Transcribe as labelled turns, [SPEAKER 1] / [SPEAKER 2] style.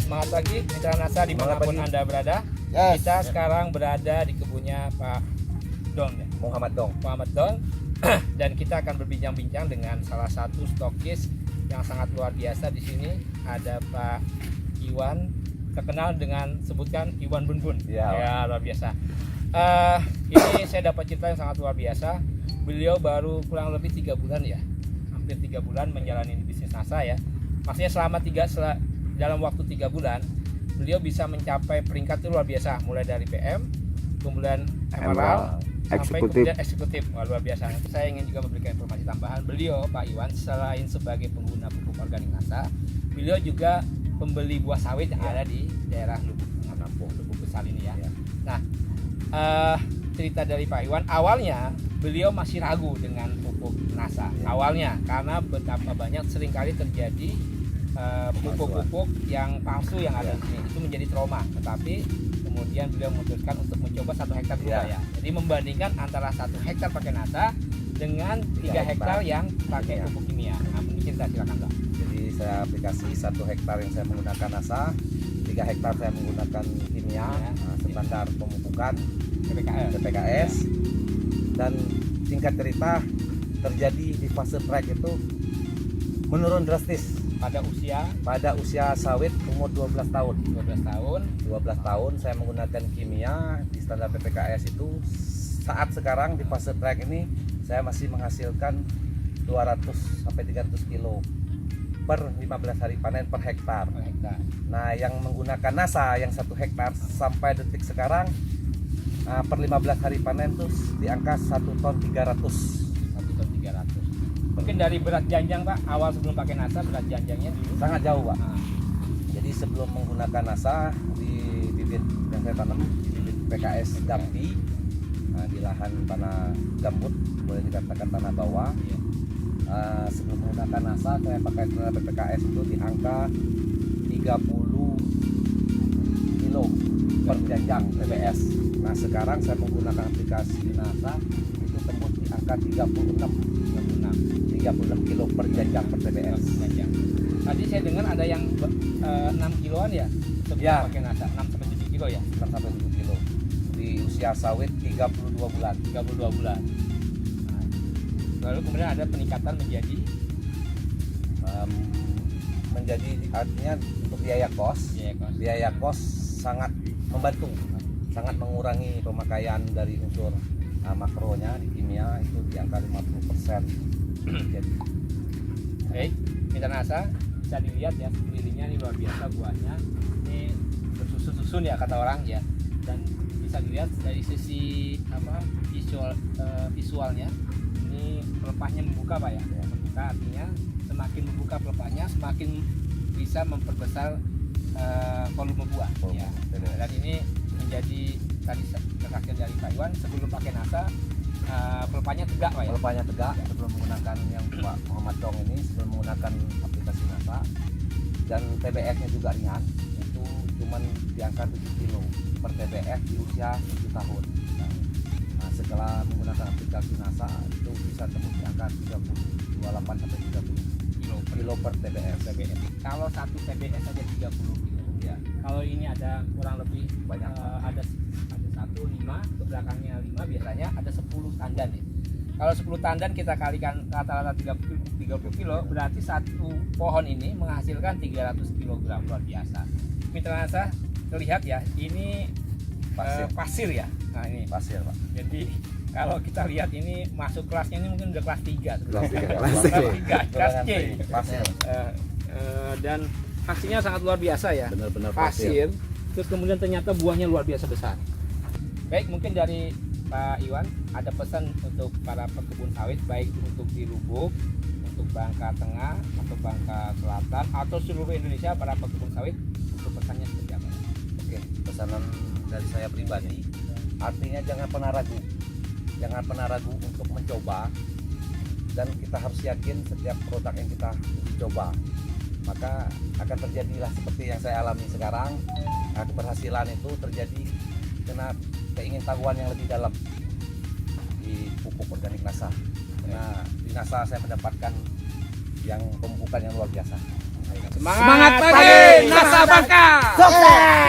[SPEAKER 1] Semangat pagi mitra NASA dimanapun Anda berada.
[SPEAKER 2] Yes.
[SPEAKER 1] Kita sekarang berada di kebunnya Pak Dong ya?
[SPEAKER 2] Muhammad Dong.
[SPEAKER 1] Dan kita akan berbincang-bincang dengan salah satu stokis yang sangat luar biasa di sini. Ada Pak Iwan, terkenal dengan sebutkan Iwan Bun. Ya, luar biasa. Ini saya dapat cerita yang sangat luar biasa. Beliau baru kurang lebih 3 bulan ya, hampir 3 bulan menjalani bisnis NASA ya. Maksudnya dalam waktu 3 bulan beliau bisa mencapai peringkat itu luar biasa, mulai dari PM, kemudian Emerald, sampai kemudian eksekutif. Luar biasa. Nanti saya ingin juga memberikan informasi tambahan. Beliau Pak Iwan selain sebagai pengguna pupuk organik NASA, beliau juga pembeli buah sawit yang ada di daerah Lubuk Besar ini ya. Nah, cerita dari Pak Iwan, awalnya beliau masih ragu dengan pupuk NASA awalnya, karena betapa banyak seringkali terjadi pupuk-pupuk yang palsu yang ada di sini, itu menjadi trauma. Tetapi kemudian beliau memutuskan untuk mencoba 1 hektar dulu ya. Jadi membandingkan antara 1 hektar pakai NASA dengan 3 hektar yang pakai pupuk kimia. Nah, mungkin kita silakan Pak.
[SPEAKER 2] Jadi saya aplikasi 1 hektar yang saya menggunakan NASA, 3 hektar saya menggunakan kimia, standar pemupukan PPKS. Dan singkat cerita, terjadi di fase track itu menurun drastis pada usia sawit umur 12 tahun. 12 tahun saya menggunakan kimia di standar PPKS itu. Saat sekarang di fase track ini saya masih menghasilkan 200 sampai 300 kilo per 15 hari panen per hektar. Nah, yang menggunakan NASA yang 1 hektar sampai detik sekarang per 15 hari panen tuh di angka 1 ton 300.
[SPEAKER 1] Mungkin dari berat janjang Pak, awal sebelum pakai NASA berat janjangnya dulu
[SPEAKER 2] sangat jauh Pak. Jadi sebelum menggunakan NASA di bibit yang saya tanam di bibit PKS Dampi, di lahan tanah gambut, boleh dikatakan tanah bawah. Sebelum menggunakan NASA saya pakai standar PPKS itu di angka 30 kilo per janjang TBS. Nah, sekarang saya menggunakan aplikasi NASA itu tembus di angka 36 kilo per janjang per TBS.
[SPEAKER 1] Tadi saya dengar ada yang 6 kiloan ya sebelum pakai NASA, 6 sampai 7 kilo ya.
[SPEAKER 2] 6 sampai 7 kilo di usia sawit 32 bulan.
[SPEAKER 1] Nah, lalu kemudian ada peningkatan menjadi artinya untuk biaya kos sangat membantu, sangat mengurangi pemakaian dari unsur makronya di kimia itu di angka 50%. Jadi baik, mitra NASA bisa dilihat ya, sekelilingnya ini luar biasa buahnya, ini bersusun-susun ya kata orang ya. Dan bisa dilihat dari sisi visualnya ini pelepahnya membuka Pak ya. Membuka artinya semakin membuka pelepahnya semakin bisa memperbesar volume buah ya. Dan ini menjadi tadi terakhir dari Pak Iwan, sebelum pakai NASA pelepahnya tegak Pak ya?
[SPEAKER 2] Pelepahnya tegak sebelum menggunakan yang Pak Muhammad Dong ini, sebelum menggunakan aplikasi NASA. Dan TBS-nya juga ringan, itu cuman di angka 7 kilo per TBS di usia 7 tahun. Nah, setelah menggunakan aplikasi NASA itu bisa tembus di angka 28 sampai 30 kilo per TBS.
[SPEAKER 1] Kalau 1 TBS saja 30 kilo ya. Kalau ini ada kurang lebih banyak, ada 1, 5, ke belakangnya 5, biasanya ada 10 tandan ya. Kalau 10 tandan kita kalikan rata-rata 30 kilo, berarti 1 pohon ini menghasilkan 300 kg, luar biasa. Mitra NASA terlihat ya, ini pasir ya. Nah, ini
[SPEAKER 2] pasir Pak.
[SPEAKER 1] Jadi kalau kita lihat ini masuk kelasnya ini mungkin udah kelas 3. Kelas C.
[SPEAKER 2] Pasir.
[SPEAKER 1] Dan hasilnya sangat luar biasa ya.
[SPEAKER 2] Benar-benar
[SPEAKER 1] pasir. Terus kemudian ternyata buahnya luar biasa besar. Baik, mungkin dari Pak Iwan ada pesan untuk para pekebun sawit, baik untuk di Lubuk, untuk Bangka Tengah atau Bangka Selatan atau seluruh Indonesia, para pekebun sawit, untuk pesannya seperti apa?
[SPEAKER 2] Oke, pesanan dari saya pribadi, artinya jangan pernah ragu untuk mencoba, dan kita harus yakin setiap produk yang kita coba, maka akan terjadilah seperti yang saya alami sekarang. Keberhasilan itu terjadi karena keingintahuan yang lebih dalam di pupuk organik NASA. Karena di NASA saya mendapatkan yang pemupukan yang luar biasa.
[SPEAKER 1] Semangat pagi, Nasa Bangka.
[SPEAKER 2] Sukses.